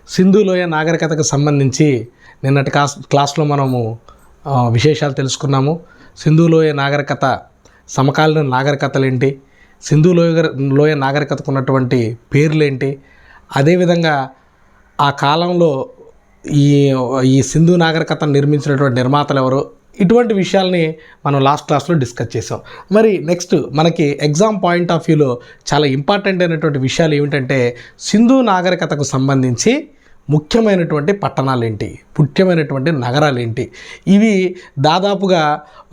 సింధు లోయ నాగరికతకు సంబంధించి నిన్నటి క్లాస్లో మనము విశేషాలు తెలుసుకున్నాము. సింధు లోయ నాగరికత సమకాలీన నాగరికతలు ఏంటి, సింధు లోయ నాగరికతకు ఉన్నటువంటి పేర్లేంటి, అదేవిధంగా ఆ కాలంలో ఈ సింధు నాగరికతను నిర్మించినటువంటి నిర్మాతలు ఎవరు, ఇటువంటి విషయాల్ని మనం లాస్ట్ క్లాస్లో డిస్కస్ చేసాం. మరి నెక్స్ట్ మనకి ఎగ్జామ్ పాయింట్ ఆఫ్ వ్యూలో చాలా ఇంపార్టెంట్ అయినటువంటి విషయాలు ఏమిటంటే సింధు నాగరికతకు సంబంధించి ముఖ్యమైనటువంటి పట్టణాలు ఏంటి, ముఖ్యమైనటువంటి నగరాలు ఏంటి, ఇవి దాదాపుగా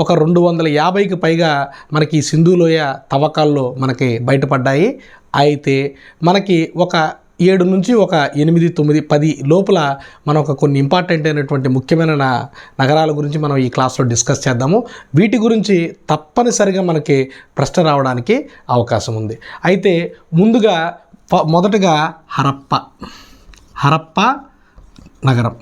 ఒక 250కి పైగా మనకి ఈ సింధు లోయ తవ్వకాల్లో మనకి బయటపడ్డాయి. అయితే మనకి ఒక 7 నుంచి ఒక 8, 9, 10 లోపల మనం ఒక కొన్ని ఇంపార్టెంట్ అయినటువంటి ముఖ్యమైన నగరాల గురించి మనం ఈ క్లాస్లో డిస్కస్ చేద్దాము. వీటి గురించి తప్పనిసరిగా మనకి ప్రశ్న రావడానికి అవకాశం ఉంది. అయితే ముందుగా మొదటగా హరప్ప నగరం.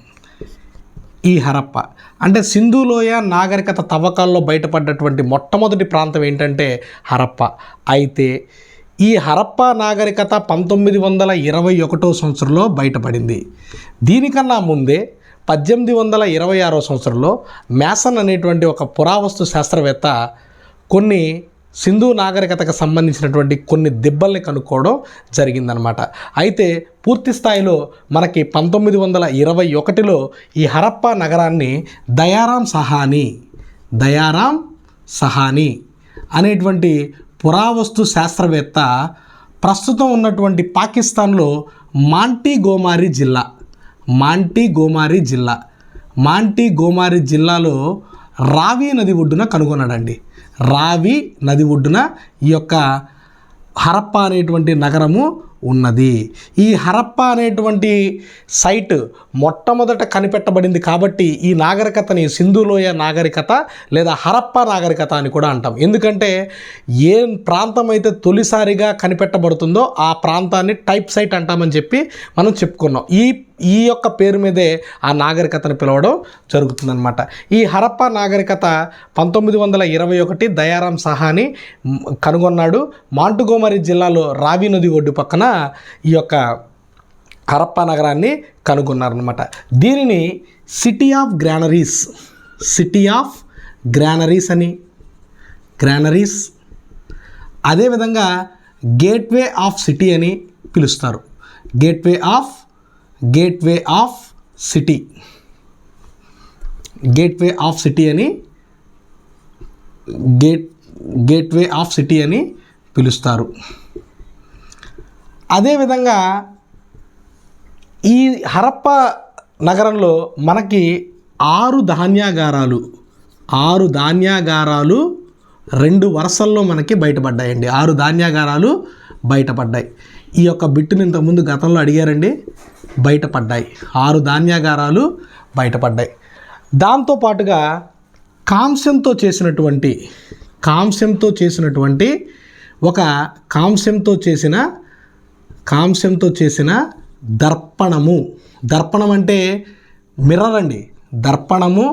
ఈ హరప్ప అంటే సింధు లోయ నాగరికత తవ్వకాల్లో బయటపడ్డటువంటి మొట్టమొదటి ప్రాంతం ఏంటంటే హరప్ప. అయితే ఈ హరప్పా నాగరికత 1921 సంవత్సరంలో బయటపడింది. దీనికన్నా ముందే 1826 సంవత్సరంలో మ్యాసన్ అనేటువంటి ఒక పురావస్తు శాస్త్రవేత్త కొన్ని సింధు నాగరికతకు సంబంధించినటువంటి కొన్ని దిబ్బల్ని కనుక్కోవడం జరిగిందనమాట. అయితే పూర్తి స్థాయిలో మనకి 1921లో ఈ హరప్పా నగరాన్ని దయారాం సహానీ అనేటువంటి పురావస్తు శాస్త్రవేత్త ప్రస్తుతం ఉన్నటువంటి పాకిస్తాన్లో మాంటిగోమరి జిల్లాలో రావి నది ఒడ్డున కనుగొన్నాడండి. రావి నది ఒడ్డున ఈ యొక్క హరప్ప అనేటువంటి నగరము ఉన్నది. ఈ హరప్ప అనేటువంటి సైట్ మొట్టమొదట కనిపెట్టబడింది కాబట్టి ఈ నాగరికతని సింధు లోయ నాగరికత లేదా హరప్ప నాగరికత అని కూడా అంటాం. ఎందుకంటే ఏ ప్రాంతం అయితే తొలిసారిగా కనిపెట్టబడుతుందో ఆ ప్రాంతాన్ని టైప్ సైట్ అంటామని చెప్పి మనం చెప్పుకున్నాం. ఈ యొక్క పేరు మీదే ఆ నాగరికతను పిలవడం జరుగుతుందన్నమాట. ఈ హరప్ప నాగరికత 1921 దయారాం సహాని కనుగొన్నాడు. మాంటిగోమరి జిల్లాలో రావి నది ఒడ్డు పక్కన ఈ యొక్క హరప్ప నగరాన్ని కనుగొన్నారనమాట. దీనిని సిటీ ఆఫ్ గ్రానరీస్ అదేవిధంగా గేట్వే ఆఫ్ సిటీ అని పిలుస్తారు. గేట్వే ఆఫ్ సిటీ అని పిలుస్తారు. అదేవిధంగా ఈ హరప్ప నగరంలో మనకి 6 ధాన్యాగారాలు 2 వరుసల్లో మనకి బయటపడ్డాయండి. 6 ధాన్యాగారాలు బయటపడ్డాయి. ఈ యొక్క బిట్టుని ఇంతకుముందు గతంలో అడిగారండి, బయటపడ్డాయి. 6 ధాన్యాగారాలు బయటపడ్డాయి. దాంతోపాటుగా కాంస్యంతో చేసిన దర్పణం అంటే మిర్రర్ అండి. దర్పణము,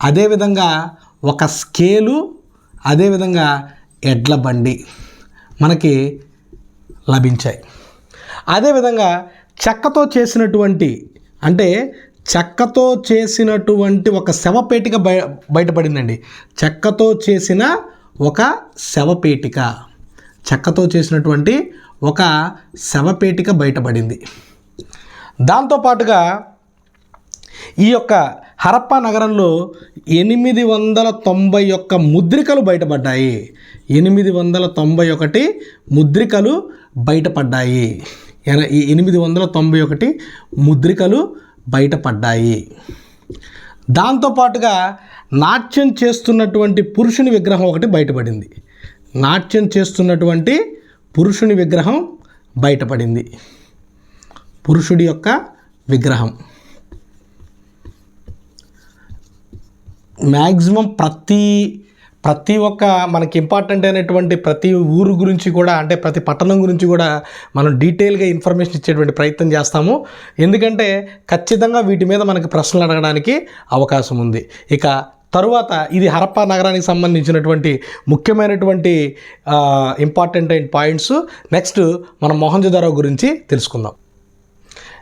అదేవిధంగా ఒక స్కేలు, అదేవిధంగా ఎడ్ల బండి మనకి లభించాయి. అదేవిధంగా చెక్కతో చేసినటువంటి ఒక శవపేటిక బయటపడిందండి. చెక్కతో చేసినటువంటి ఒక శవపేటిక బయటపడింది. దాంతోపాటుగా ఈ యొక్క హరప్ప నగరంలో 891 ముద్రికలు బయటపడ్డాయి. 891 ముద్రికలు బయటపడ్డాయి. 891 ముద్రికలు బయటపడ్డాయి. దాంతోపాటుగా నాట్యం చేస్తున్నటువంటి పురుషుని విగ్రహం ఒకటి బయటపడింది. పురుషుడి యొక్క విగ్రహం మ్యాక్సిమం ప్రతి ఒక్క మనకి ఇంపార్టెంట్ అయినటువంటి ప్రతి ఊరు గురించి కూడా, అంటే ప్రతి పట్టణం గురించి కూడా మనం డీటెయిల్గా ఇన్ఫర్మేషన్ ఇచ్చేటువంటి ప్రయత్నం చేస్తాము. ఎందుకంటే ఖచ్చితంగా వీటి మీద మనకి ప్రశ్నలు అడగడానికి అవకాశం ఉంది. ఇక తరువాత ఇది హరప్పా నగరానికి సంబంధించినటువంటి ముఖ్యమైనటువంటి ఇంపార్టెంట్ అయిన పాయింట్స్. నెక్స్ట్ మనం మొహంజదారో గురించి తెలుసుకుందాం.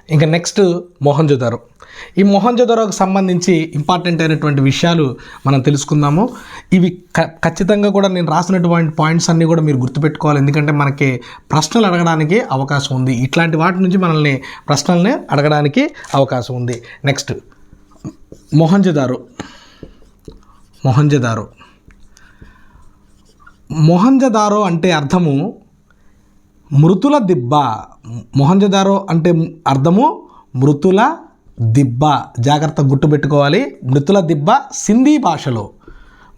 ఇంకా నెక్స్ట్ మొహంజోదారో. ఈ మొహంజోదారోకి సంబంధించి ఇంపార్టెంట్ అయినటువంటి విషయాలు మనం తెలుసుకుందాము. ఇవి ఖచ్చితంగా కూడా నేను రాసినటువంటి పాయింట్స్ అన్నీ కూడా మీరు గుర్తుపెట్టుకోవాలి, ఎందుకంటే మనకి ప్రశ్నలు అడగడానికి అవకాశం ఉంది. ఇట్లాంటి వాటి నుంచి మనల్ని ప్రశ్నల్ని అడగడానికి అవకాశం ఉంది. నెక్స్ట్ మొహంజోదారో. మొహంజోదారో అంటే అర్థము మృతుల దిబ్బ. మొహంజోదారో అంటే అర్థము మృతుల దిబ్బ. జాగ్రత్తగా గుర్తుపెట్టుకోవాలి. మృతుల దిబ్బ సింధీ భాషలో.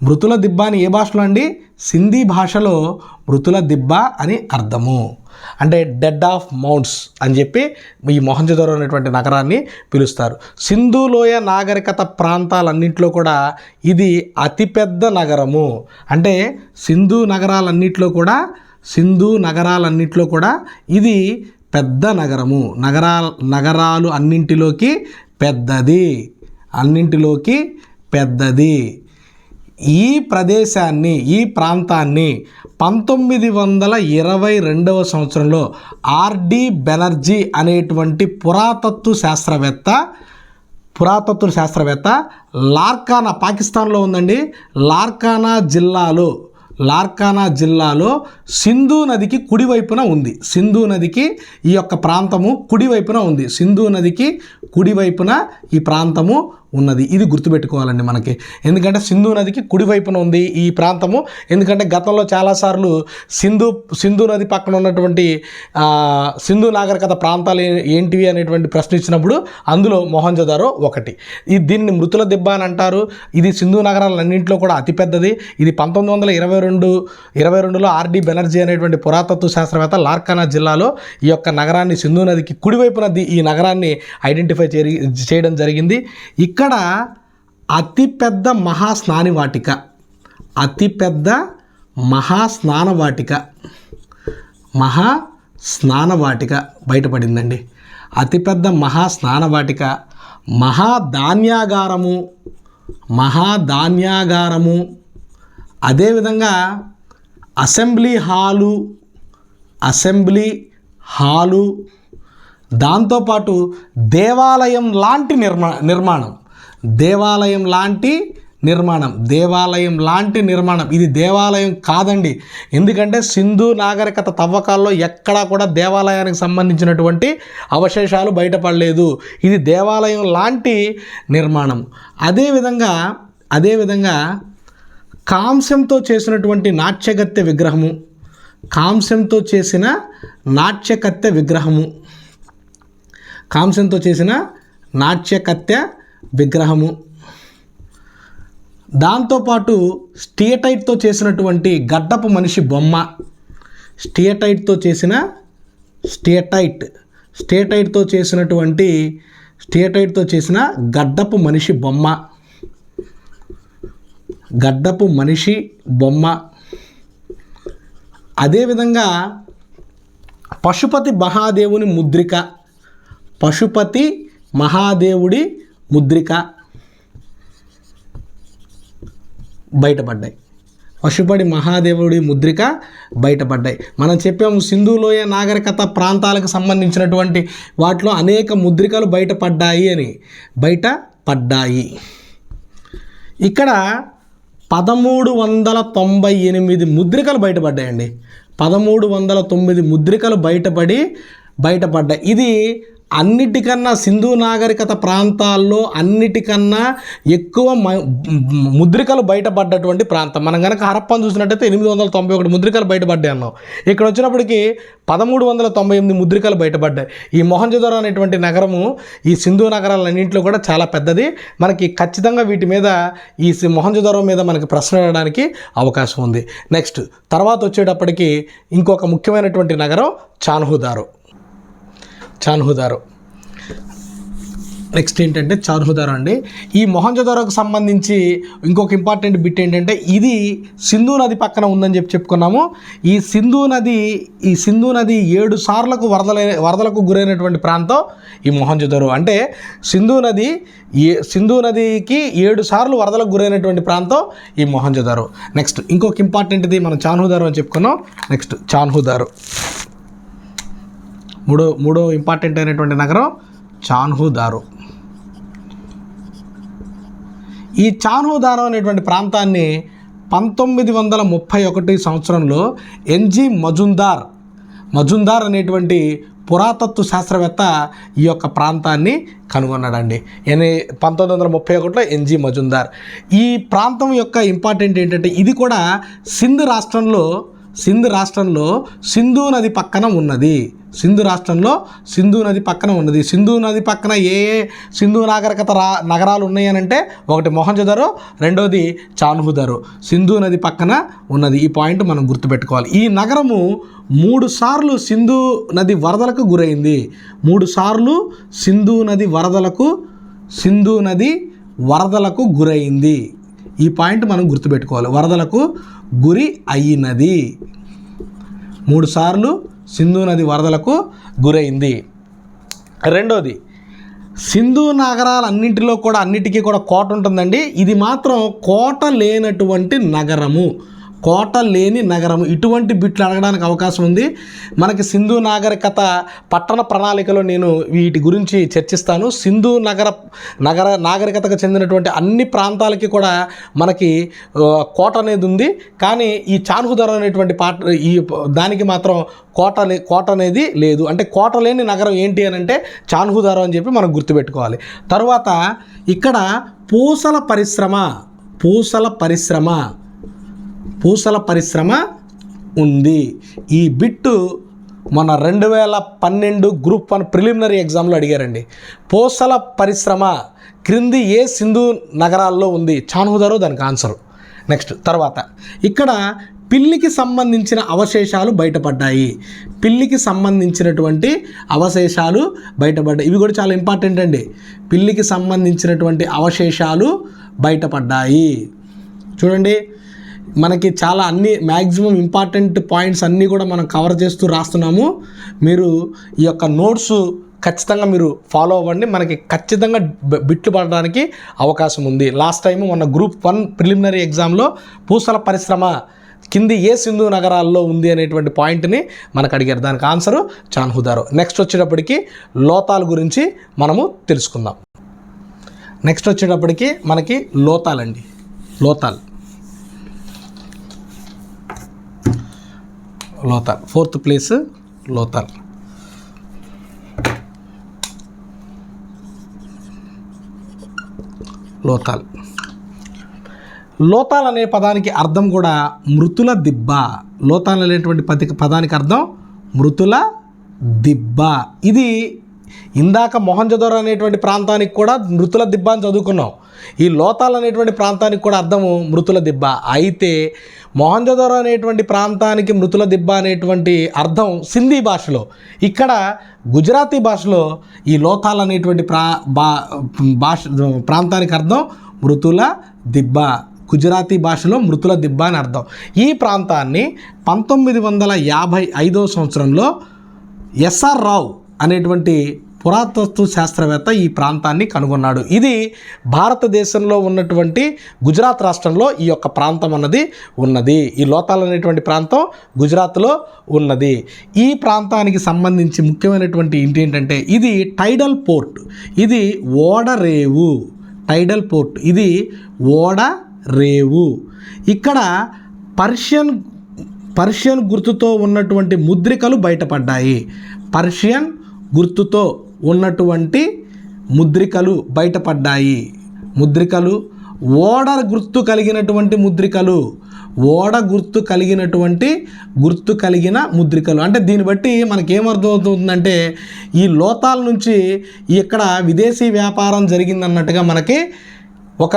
మృతుల దిబ్బ అని ఏ భాషలో అండి? సింధీ భాషలో మృతుల దిబ్బ అని అర్థము. అంటే డెడ్ ఆఫ్ మౌంట్స్ అని చెప్పి ఈ మొహంజోదారో అనేటువంటి నగరాన్ని పిలుస్తారు. సింధు లోయ నాగరికత ప్రాంతాలన్నింటిలో కూడా ఇది అతిపెద్ద నగరము. అంటే సింధు నగరాలన్నింటిలో కూడా ఇది పెద్ద నగరము. నగరాలు అన్నింటిలోకి పెద్దది. ఈ ప్రాంతాన్ని 1922వ సంవత్సరంలో ఆర్డి బెనర్జీ అనేటువంటి పురాతత్వ శాస్త్రవేత్త లార్కానా, పాకిస్తాన్లో ఉందండి, లార్కానా జిల్లాలో సింధు నదికి కుడివైపున ఉంది. సింధు నదికి ఈ యొక్క ప్రాంతము కుడివైపున ఉంది. సింధు నదికి కుడివైపున ఈ ప్రాంతము ఉన్నది. ఇది గుర్తుపెట్టుకోవాలండి మనకి, ఎందుకంటే సింధు నదికి కుడివైపున ఉంది ఈ ప్రాంతము. ఎందుకంటే గతంలో చాలాసార్లు సింధు నది పక్కన ఉన్నటువంటి సింధు నాగరికత ప్రాంతాలు ఏంటివి అనేటువంటి ప్రశ్న ఇచ్చినప్పుడు అందులో మొహంజోదారో ఒకటి. దీన్ని మృతుల దిబ్బ అని అంటారు. ఇది సింధు నగరాలన్నింటిలో కూడా అతిపెద్దది. ఇది 1922లో ఆర్డి బెనర్జీ అనేటువంటి పురాతత్వ శాస్త్రవేత్త లార్కానా జిల్లాలో ఈ యొక్క నగరాన్ని, సింధు నదికి కుడివైపున ఈ నగరాన్ని ఐడెంటిఫై చేయడం జరిగింది. ఇక్కడ అతిపెద్ద మహాస్నానవాటిక బయటపడిందండి. అతిపెద్ద మహాస్నానవాటిక, మహాధాన్యాగారము, అదేవిధంగా అసెంబ్లీ హాలు, దాంతోపాటు దేవాలయం లాంటి నిర్మాణం. ఇది దేవాలయం కాదండి, ఎందుకంటే సింధు నాగరికత తవ్వకాల్లో ఎక్కడా కూడా దేవాలయానికి సంబంధించినటువంటి అవశేషాలు బయటపడలేదు. ఇది దేవాలయం లాంటి నిర్మాణం. అదేవిధంగా కాంస్యంతో చేసినటువంటి నాట్యగత్తె విగ్రహము, దాంతోపాటు స్టియటైట్తో చేసినటువంటి గడ్డపు మనిషి బొమ్మ, స్టియటైట్తో చేసిన గడ్డపు మనిషి బొమ్మ, అదేవిధంగా పశుపతి మహాదేవుడి ముద్రిక బయటపడ్డాయి. మనం చెప్పాము సింధు లోయ నాగరికత ప్రాంతాలకు సంబంధించినటువంటి వాటిలో అనేక ముద్రికలు బయటపడ్డాయి. ఇక్కడ 1398 ముద్రికలు బయటపడ్డాయండి. 1309 ముద్రికలు బయటపడ్డాయి. ఇది అన్నిటికన్నా సింధు నాగరికత ప్రాంతాల్లో అన్నిటికన్నా ఎక్కువ ముద్రికలు బయటపడ్డటువంటి ప్రాంతం. మనం కనుక హరప్పని చూసినట్టయితే 891 ముద్రికలు బయటపడ్డాయి అన్నాం. ఇక్కడ వచ్చినప్పటికీ 1398 ముద్రికలు బయటపడ్డాయి. ఈ మొహంజోదారో అనేటువంటి నగరము ఈ సింధు నగరాలన్నింటిలో కూడా చాలా పెద్దది. మనకి ఖచ్చితంగా వీటి మీద, ఈ మొహంజోదారో మీద మనకి ప్రశ్న వేయడానికి అవకాశం ఉంది. నెక్స్ట్ తర్వాత వచ్చేటప్పటికి ఇంకొక ముఖ్యమైనటువంటి నగరం చాన్హుదారో. నెక్స్ట్ ఏంటంటే చాన్హుదారో అండి. ఈ మొహంజోదారోకి సంబంధించి ఇంకొక ఇంపార్టెంట్ బిట్ ఏంటంటే ఇది సింధు నది పక్కన ఉందని చెప్పుకున్నాము. ఈ సింధు నది 7 సార్లకు వరదలకు గురైనటువంటి ప్రాంతం ఈ మొహంజోదారో. అంటే సింధు నదికి 7 సార్లు వరదలకు గురైనటువంటి ప్రాంతం ఈ మొహంజోదారో. నెక్స్ట్ ఇంకొక ఇంపార్టెంట్ది మనం చాన్హుదారో అని చెప్పుకున్నాం. నెక్స్ట్ చాన్హుదారో మూడో ఇంపార్టెంట్ అయినటువంటి నగరం చాన్హుదారో. ఈ చాన్హుదారో అనేటువంటి ప్రాంతాన్ని 1931 సంవత్సరంలో ఎన్జి మజుందార్ అనేటువంటి పురాతత్వ శాస్త్రవేత్త ఈ యొక్క ప్రాంతాన్ని కనుగొన్నాడండి. 1931లో ఎన్జి మజుందార్. ఈ ప్రాంతం యొక్క ఇంపార్టెంట్ ఏంటంటే ఇది కూడా సింధ్ రాష్ట్రంలో సింధు నది పక్కన ఉన్నది. సింధు నది పక్కన ఏ సింధు నాగరికత నగరాలు ఉన్నాయి అని అంటే ఒకటి మొహంజదారో, రెండోది చాన్హుదారో. సింధు నది పక్కన ఉన్నది. ఈ పాయింట్ మనం గుర్తుపెట్టుకోవాలి. ఈ నగరము 3 సార్లు సింధు నది వరదలకు గురైంది. 3 సార్లు సింధు నది వరదలకు గురైంది. ఈ పాయింట్ మనం గుర్తుపెట్టుకోవాలి. వరదలకు గురి అయినది. 3 సార్లు సింధు నది వరదలకు గురైంది. రెండోది, సింధు అన్నిటికీ కూడా కోట ఉంటుందండి. ఇది మాత్రం కోట లేని నగరము. ఇటువంటి బిట్లు అడగడానికి అవకాశం ఉంది. మనకి సింధు నాగరికత పట్టణ ప్రణాళికలో నేను వీటి గురించి చర్చిస్తాను. సింధు నాగరికతకు చెందినటువంటి అన్ని ప్రాంతాలకి కూడా మనకి కోట అనేది ఉంది. కానీ ఈ చాన్హుదారో అనేటువంటి దానికి మాత్రం కోట అనేది లేదు. అంటే కోట లేని నగరం ఏంటి అని అంటే చాన్హుదారో అని చెప్పి మనం గుర్తుపెట్టుకోవాలి. తర్వాత ఇక్కడ పూసల పరిశ్రమ ఉంది. ఈ బిట్టు మన 2012 గ్రూప్ 1 ప్రిలిమినరీ ఎగ్జామ్లో అడిగారండి. పూసల పరిశ్రమ క్రింది ఏ సింధు నగరాల్లో ఉంది? చాన్హుదారో దానికి ఆన్సర్. నెక్స్ట్ తర్వాత ఇక్కడ పిల్లికి సంబంధించిన అవశేషాలు బయటపడ్డాయి. ఇవి కూడా చాలా ఇంపార్టెంట్ అండి. పిల్లికి సంబంధించినటువంటి అవశేషాలు బయటపడ్డాయి. చూడండి, మనకి చాలా మ్యాక్సిమం ఇంపార్టెంట్ పాయింట్స్ అన్నీ కూడా మనం కవర్ చేస్తూ రాస్తున్నాము. మీరు ఈ యొక్క నోట్స్ ఖచ్చితంగా మీరు ఫాలో అవ్వండి. మనకి ఖచ్చితంగా బిట్లు పడడానికి అవకాశం ఉంది. లాస్ట్ టైం మొన్న గ్రూప్ 1 ప్రిలిమినరీ ఎగ్జామ్లో పూసల పరిశ్రమ కింది ఏ సింధు నగరాల్లో ఉంది అనేటువంటి పాయింట్ని మనకు అడిగారు. దానికి ఆన్సరు చాన్హుదారో. నెక్స్ట్ వచ్చేటప్పటికి లోతాల్ గురించి మనము తెలుసుకుందాం. నెక్స్ట్ వచ్చేటప్పటికి మనకి లోతాల్ అండి. Lothal 4th place Lothal. లోతాల్ అనే పదానికి అర్థం కూడా మృతుల దిబ్బ. లోతాల్ అనేటువంటి పదానికి అర్థం మృతుల దిబ్బ. ఇది ఇందాక మొహంజదారో అనేటువంటి ప్రాంతానికి కూడా మృతుల దిబ్బ అని చదువుకున్నాం. ఈ లోతాల్ అనేటువంటి ప్రాంతానికి కూడా అర్థము మృతుల దిబ్బ. అయితే మొహంజదారో అనేటువంటి ప్రాంతానికి మృతుల దిబ్బ అనేటువంటి అర్థం సింధీ భాషలో, ఇక్కడ గుజరాతీ భాషలో ఈ లోతాల్ అనేటువంటి ప్రాంతానికి అర్థం మృతుల దిబ్బ. గుజరాతీ భాషలో మృతుల దిబ్బ అని అర్థం. ఈ ప్రాంతాన్ని 1955 సంవత్సరంలో ఎస్ఆర్ రావు అనేటువంటి పురాతత్వ శాస్త్రవేత్త ఈ ప్రాంతాన్ని కనుగొన్నాడు. ఇది భారతదేశంలో ఉన్నటువంటి గుజరాత్ రాష్ట్రంలో ఈ యొక్క ప్రాంతం అన్నది ఉన్నది. ఈ లోతాల్ అనేటువంటి ప్రాంతం గుజరాత్లో ఉన్నది. ఈ ప్రాంతానికి సంబంధించి ముఖ్యమైనటువంటి ఏంటంటే ఇది టైడల్ పోర్ట్. ఇది ఓడరేవు. టైడల్ పోర్ట్ ఇది ఓడరేవు. ఇక్కడ పర్షియన్ గుర్తుతో ఉన్నటువంటి ముద్రికలు బయటపడ్డాయి. పర్షియన్ గుర్తుతో ఉన్నటువంటి ముద్రికలు బయటపడ్డాయి. ఓడ గుర్తు కలిగినటువంటి ముద్రికలు. అంటే దీన్ని బట్టి మనకేమర్థమవుతుందంటే ఈ లోతాల్ నుంచి ఇక్కడ విదేశీ వ్యాపారం జరిగిందన్నట్టుగా మనకి ఒక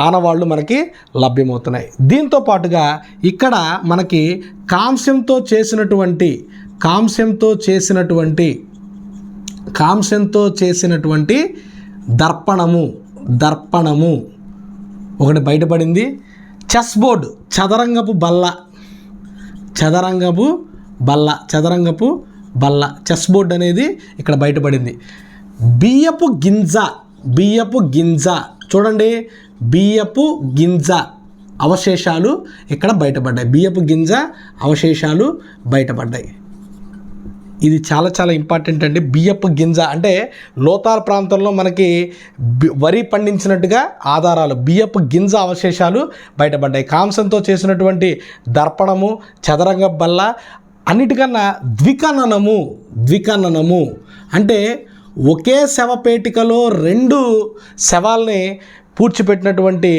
ఆనవాళ్ళు మనకి లభ్యమవుతున్నాయి. దీంతో పాటుగా ఇక్కడ మనకి కాంస్యంతో చేసినటువంటి దర్పణము ఒకటి బయటపడింది. చెస్ బోర్డు చదరంగపు బల్ల చెస్ బోర్డు అనేది ఇక్కడ బయటపడింది. బియ్యపు గింజ చూడండి, బియ్యపు గింజ అవశేషాలు ఇక్కడ బయటపడ్డాయి. ఇది చాలా చాలా ఇంపార్టెంట్ అండి. బియ్యపు గింజ అంటే లోతాల్ ప్రాంతంలో మనకి వరి పండించినట్టుగా ఆధారాలు, బియ్యపు గింజ అవశేషాలు బయటపడ్డాయి. కాంసంతో చేసినటువంటి దర్పణము, చదరంగ బల్ల, అన్నిటికన్నా ద్వికణనము అంటే ఒకే శవపేటికలో 2 శవాల్ని పూడ్చిపెట్టినటువంటి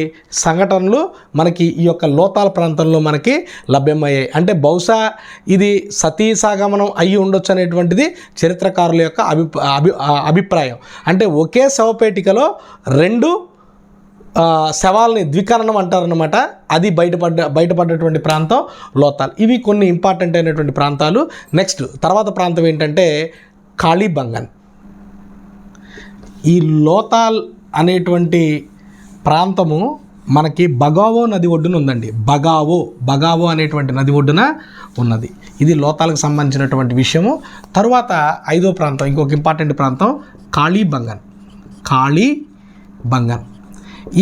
సంఘటనలు మనకి ఈ యొక్క లోతాల్ ప్రాంతంలో మనకి లభ్యమయ్యాయి. అంటే బహుశా ఇది సతీ సాగమనం అయ్యి ఉండొచ్చు అనేటువంటిది చరిత్రకారుల యొక్క అభిప్రాయం. అంటే ఒకే శవపేటికలో 2 శవాల్ని ద్వికరణం అంటారనమాట. అది బయటపడ్డటువంటి ప్రాంతం లోతాల్. ఇవి కొన్ని ఇంపార్టెంట్ అయినటువంటి ప్రాంతాలు. నెక్స్ట్ తర్వాత ప్రాంతం ఏంటంటే కాళీబంగన్. ఈ లోతాల్ అనేటువంటి ప్రాంతము మనకి బగావో నది ఒడ్డున ఉందండి. బగావో అనేటువంటి నది ఒడ్డున ఉన్నది. ఇది లోతాలకు సంబంధించినటువంటి విషయము. తరువాత 5వ ప్రాంతం, ఇంకొక ఇంపార్టెంట్ ప్రాంతం కాళీబంగన్.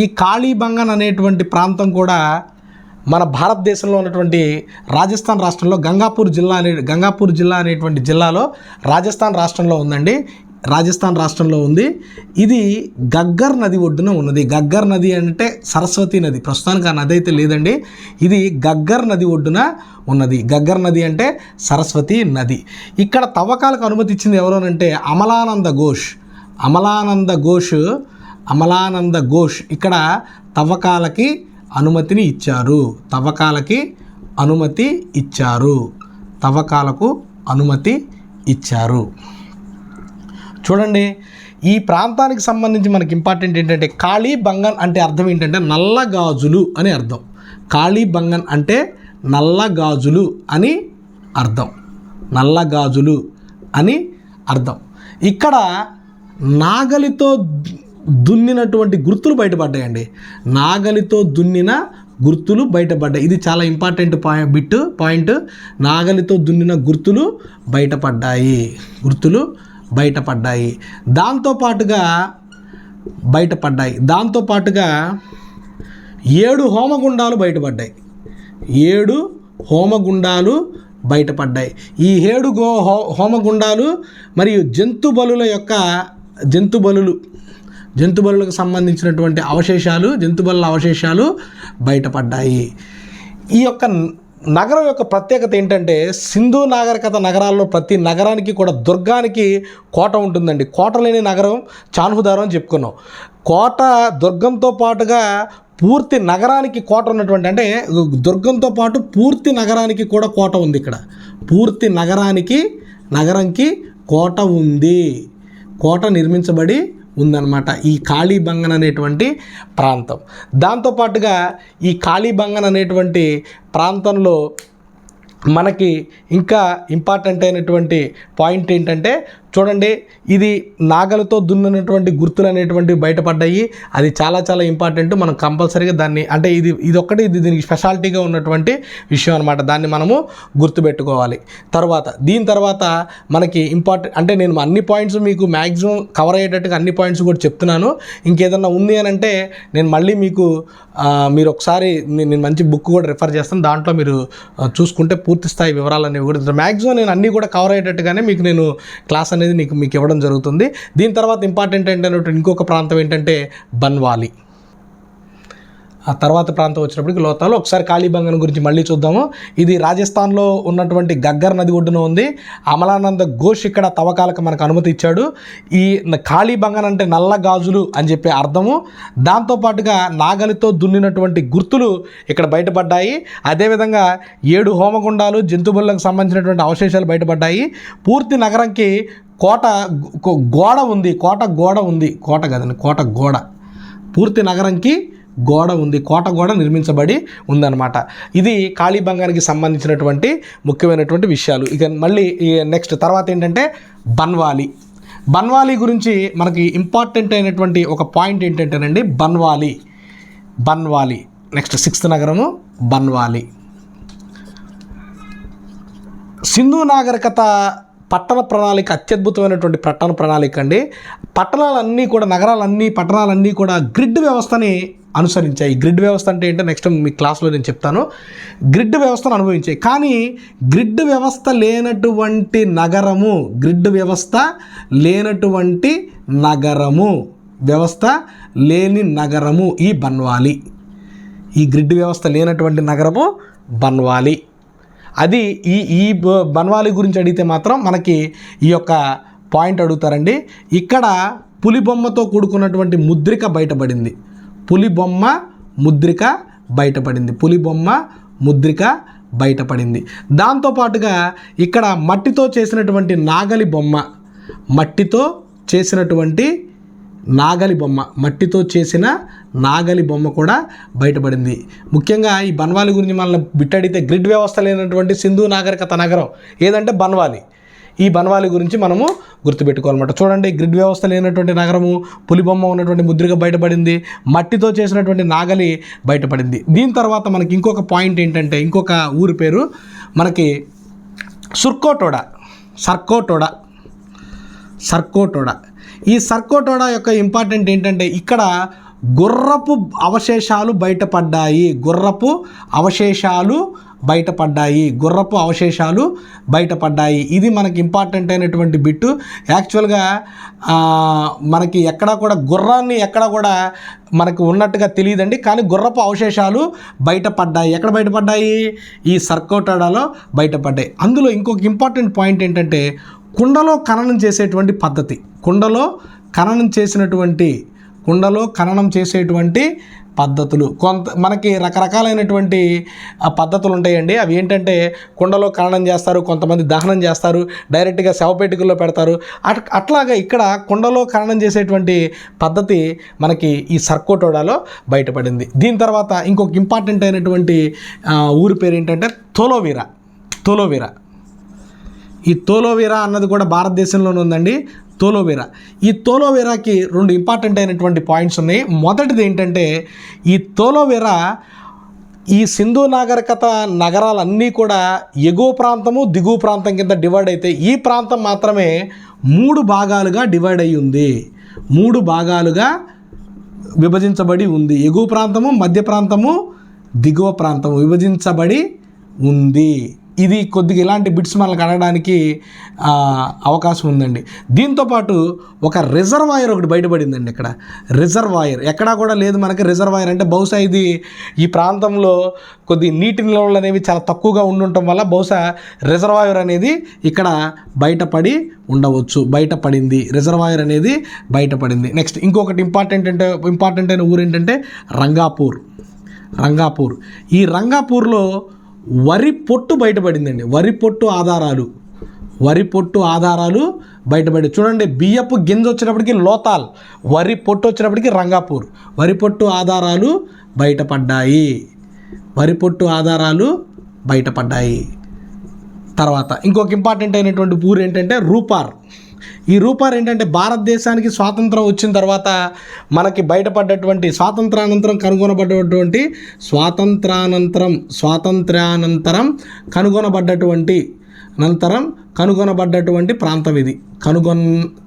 ఈ కాళీబంగన్ అనేటువంటి ప్రాంతం కూడా మన భారతదేశంలో ఉన్నటువంటి రాజస్థాన్ రాష్ట్రంలో గంగాపూర్ జిల్లా అనేటువంటి జిల్లాలో రాజస్థాన్ రాష్ట్రంలో ఉందండి. రాజస్థాన్ రాష్ట్రంలో ఉంది. ఇది గగ్గర్ నది ఒడ్డున ఉన్నది. గగ్గర్ నది అంటే సరస్వతి నది. ప్రస్తుతానికి ఆ నది అయితే లేదండి. ఇది గగ్గర్ నది ఒడ్డున ఉన్నది. గగ్గర్ నది అంటే సరస్వతి నది. ఇక్కడ తవ్వకాలకు అనుమతి ఇచ్చింది ఎవరోనంటే అమలానంద ఘోష్ ఇక్కడ తవ్వకాలకి అనుమతి ఇచ్చారు. చూడండి, ఈ ప్రాంతానికి సంబంధించి మనకి ఇంపార్టెంట్ ఏంటంటే కాళీబంగన్ అంటే అర్థం ఏంటంటే నల్లగాజులు అని అర్థం. కాళీబంగన్ అంటే నల్లగాజులు అని అర్థం. ఇక్కడ నాగలితో దున్నినటువంటి గుర్తులు బయటపడ్డాయండి. ఇది చాలా ఇంపార్టెంట్ పాయింట్. నాగలితో దున్నిన గుర్తులు బయటపడ్డాయి. దాంతోపాటుగా 7 హోమగుండాలు బయటపడ్డాయి. ఈ 7 హోమగుండాలు మరియు జంతుబలులకు సంబంధించినటువంటి జంతుబలుల అవశేషాలు బయటపడ్డాయి. ఈ యొక్క నగరం యొక్క ప్రత్యేకత ఏంటంటే సింధు నాగరికత నగరాల్లో ప్రతి నగరానికి కూడా దుర్గానికి కోట ఉంటుందండి. కోట లేని నగరం చాన్హుదారో అని చెప్పుకున్నాం. కోట దుర్గంతో పాటుగా పూర్తి నగరానికి కోట ఉన్నటువంటి, అంటే దుర్గంతో పాటు పూర్తి నగరానికి కూడా కోట ఉంది. ఇక్కడ పూర్తి నగరంకి కోట ఉంది. కోట నిర్మించబడి ఉందన్నమాట ఈ కాళీబంగన్ అనేటువంటి ప్రాంతం. దాంతోపాటుగా ఈ కాళీబంగన్ అనేటువంటి ప్రాంతంలో మనకి ఇంకా ఇంపార్టెంట్ అయినటువంటి పాయింట్ ఏంటంటే చూడండి, ఇది నాగలతో దున్నినటువంటి గుర్తులు అనేటువంటివి బయటపడ్డాయి. అది చాలా చాలా ఇంపార్టెంట్. మనం కంపల్సరీగా దాన్ని, అంటే ఇది దీనికి స్పెషాలిటీగా ఉన్నటువంటి విషయం అనమాట. దాన్ని మనము గుర్తుపెట్టుకోవాలి. దీని తర్వాత మనకి ఇంపార్టెంట్, అంటే నేను అన్ని పాయింట్స్ మీకు మ్యాక్సిమం కవర్ అయ్యేటట్టుగా అన్ని పాయింట్స్ కూడా చెప్తున్నాను. ఇంకేదన్నా ఉంది అని అంటే నేను మళ్ళీ మీరు ఒకసారి నేను మంచి బుక్ కూడా రిఫర్ చేస్తాను. దాంట్లో మీరు చూసుకుంటే పూర్తి స్థాయి వివరాలు అనేవి కూడా మ్యాక్సిమం నేను అన్నీ కూడా కవర్ అయ్యేటట్టుగానే నేను క్లాస్ అనేది మీకు ఇవ్వడం జరుగుతుంది. దీని తర్వాత ఇంపార్టెంట్ ఏంటంటే ఇంకొక ప్రాంతం ఏంటంటే బన్వాలి. ఆ తర్వాత ప్రాంతం వచ్చినప్పటికి లోతాలు. ఒకసారి కాళీబంగన్ గురించి మళ్ళీ చూద్దాము. ఇది రాజస్థాన్లో ఉన్నటువంటి గగ్గర్ నది ఒడ్డున ఉంది. అమలానంద ఘోష్ ఇక్కడ తవ్వకాలకు మనకు అనుమతి ఇచ్చాడు. ఈ కాళీబంగన్ అంటే నల్ల గాజులు అని చెప్పే అర్థము. దాంతోపాటుగా నాగలితో దున్నినటువంటి గుర్తులు ఇక్కడ బయటపడ్డాయి. అదేవిధంగా 7 హోమగుండాలు, జంతుబులకు సంబంధించినటువంటి అవశేషాలు బయటపడ్డాయి. పూర్తి నగరంకి గోడ ఉంది. కోట గోడ పూర్తి నగరంకి గోడ ఉంది. కోట గోడ నిర్మించబడి ఉందన్నమాట. ఇది కాళీబంగానికి సంబంధించినటువంటి ముఖ్యమైనటువంటి విషయాలు. ఇక మళ్ళీ నెక్స్ట్ తర్వాత ఏంటంటే బన్వాలి గురించి మనకి ఇంపార్టెంట్ అయినటువంటి ఒక పాయింట్ ఏంటంటేనండి బన్వాలి. నెక్స్ట్ 6th నగరము బన్వాలి. సింధు నాగరికత పట్టణ ప్రణాళిక అత్యద్భుతమైనటువంటి పట్టణ ప్రణాళిక అండి. పట్టణాలన్నీ కూడా గ్రిడ్ వ్యవస్థని అనుసరించాయి. గ్రిడ్ వ్యవస్థ అంటే ఏంటో నెక్స్ట్ మీ క్లాస్లో నేను చెప్తాను. గ్రిడ్ వ్యవస్థను అనుభవించాయి. కానీ గ్రిడ్ వ్యవస్థ లేనటువంటి నగరము ఈ బన్వాలి. ఈ గ్రిడ్ వ్యవస్థ లేనటువంటి నగరము బన్వాలి. అది ఈ బన్వాలి గురించి అడిగితే మాత్రం మనకి ఈ యొక్క పాయింట్ అడుగుతారండి. ఇక్కడ పులిబొమ్మతో కూడుకున్నటువంటి ముద్రిక బయటపడింది. పులిబొమ్మ ముద్రిక బయటపడింది. దాంతోపాటుగా ఇక్కడ మట్టితో చేసినటువంటి నాగలి బొమ్మ కూడా బయటపడింది. ముఖ్యంగా ఈ బన్వాలి గురించి మనల్ని బిట్టడితే గ్రిడ్ వ్యవస్థ లేనటువంటి సింధు నాగరికత నగరం ఏదంటే బన్వాలి. ఈ బన్వాలి గురించి మనము గుర్తుపెట్టుకోవాలన్నమాట. చూడండి, గ్రిడ్ వ్యవస్థ లేనటువంటి నగరము, పులిబొమ్మ ఉన్నటువంటి ముద్రిక బయటపడింది, మట్టితో చేసినటువంటి నాగలి బయటపడింది. దీని తర్వాత మనకి ఇంకొక పాయింట్ ఏంటంటే, ఇంకొక ఊరి పేరు మనకి సర్కోటోడా. ఈ సర్కోటోడా యొక్క ఇంపార్టెంట్ ఏంటంటే, ఇక్కడ గుర్రపు అవశేషాలు బయటపడ్డాయి. ఇది మనకి ఇంపార్టెంట్ అయినటువంటి బిట్టు. యాక్చువల్గా మనకి ఎక్కడా కూడా గుర్రాన్ని మనకు ఉన్నట్టుగా తెలియదండి. కానీ గుర్రపు అవశేషాలు బయటపడ్డాయి. ఎక్కడ బయటపడ్డాయి? ఈ సర్కోటోడాలో బయటపడ్డాయి. అందులో ఇంకొక ఇంపార్టెంట్ పాయింట్ ఏంటంటే, కుండలో ఖననం చేసేటువంటి పద్ధతులు మనకి రకరకాలైనటువంటి పద్ధతులు ఉంటాయండి. అవి ఏంటంటే, కుండలో ఖననం చేస్తారు, కొంతమంది దహనం చేస్తారు, డైరెక్ట్గా శవపేటికల్లో పెడతారు. అట్లాగా ఇక్కడ కుండలో ఖననం చేసేటువంటి పద్ధతి మనకి ఈ సర్కోటోడాలో బయటపడింది. దీని తర్వాత ఇంకొక ఇంపార్టెంట్ అయినటువంటి ఊరి పేరు ఏంటంటే తోలోవీరా. ఈ తోలోవీరా అన్నది కూడా భారతదేశంలోనే ఉందండి. ఈ తోలోవీరాకి 2 ఇంపార్టెంట్ అయినటువంటి పాయింట్స్ ఉన్నాయి. మొదటిది ఏంటంటే, ఈ తోలోవీరా ఈ సింధు నాగరికత నగరాలన్నీ కూడా ఎగువ ప్రాంతము, దిగువ ప్రాంతం కింద డివైడ్ అయితే, ఈ ప్రాంతం మాత్రమే 3 భాగాలుగా డివైడ్ అయ్యి ఉంది. 3 భాగాలుగా విభజించబడి ఉంది. ఎగువ ప్రాంతము, మధ్య ప్రాంతము, దిగువ ప్రాంతము విభజించబడి ఉంది. ఇది కొద్దిగా ఇలాంటి బిట్స్ మనకు అడగడానికి అవకాశం ఉందండి. దీంతోపాటు ఒక రిజర్వాయర్ ఒకటి బయటపడిందండి. ఇక్కడ రిజర్వాయర్ ఎక్కడా కూడా లేదు మనకి. రిజర్వాయర్ అంటే బహుశా ఇది ఈ ప్రాంతంలో కొద్ది నీటి నిల్వలు అనేవి చాలా తక్కువగా ఉండటం వల్ల బహుశా రిజర్వాయర్ అనేది ఇక్కడ బయటపడింది. రిజర్వాయర్ అనేది బయటపడింది. నెక్స్ట్ ఇంకొకటి ఇంపార్టెంట్ అయిన ఊరు ఏంటంటే రంగాపూర్. ఈ రంగాపూర్లో వరి పొట్టు బయటపడిందండి. వరి పొట్టు ఆధారాలు బయటపడి. చూడండి, బియ్యపు గింజ వచ్చినప్పటికీ లోతాల్, వరి పొట్టు వచ్చినప్పటికీ రంగాపూర్. వరి పొట్టు ఆధారాలు బయటపడ్డాయి. తర్వాత ఇంకొక ఇంపార్టెంట్ అయినటువంటి ఊరు ఏంటంటే రూపార్. ఈ రూపార్ ఏంటంటే, భారతదేశానికి స్వాతంత్రం వచ్చిన తర్వాత మనకి బయటపడ్డటువంటి స్వాతంత్రానంతరం కనుగొనబడ్డటువంటి ప్రాంతం ఇది.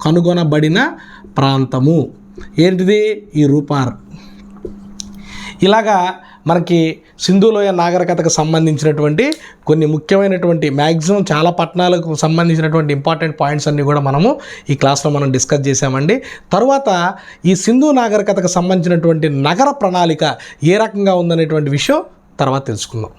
కనుగొనబడిన ప్రాంతము ఏంటిది? ఈ రూపార్. ఇలాగా మనకి సింధులోయ నాగరికతకు సంబంధించినటువంటి కొన్ని ముఖ్యమైనటువంటి మ్యాక్సిమం చాలా పట్టణాలకు సంబంధించినటువంటి ఇంపార్టెంట్ పాయింట్స్ అన్నీ కూడా మనము ఈ క్లాస్లో మనం డిస్కస్ చేసామండి. తర్వాత ఈ సింధు నాగరికతకు సంబంధించినటువంటి నగర ప్రణాళిక ఏ రకంగా ఉందనేటువంటి విషయం తర్వాత తెలుసుకుందాం.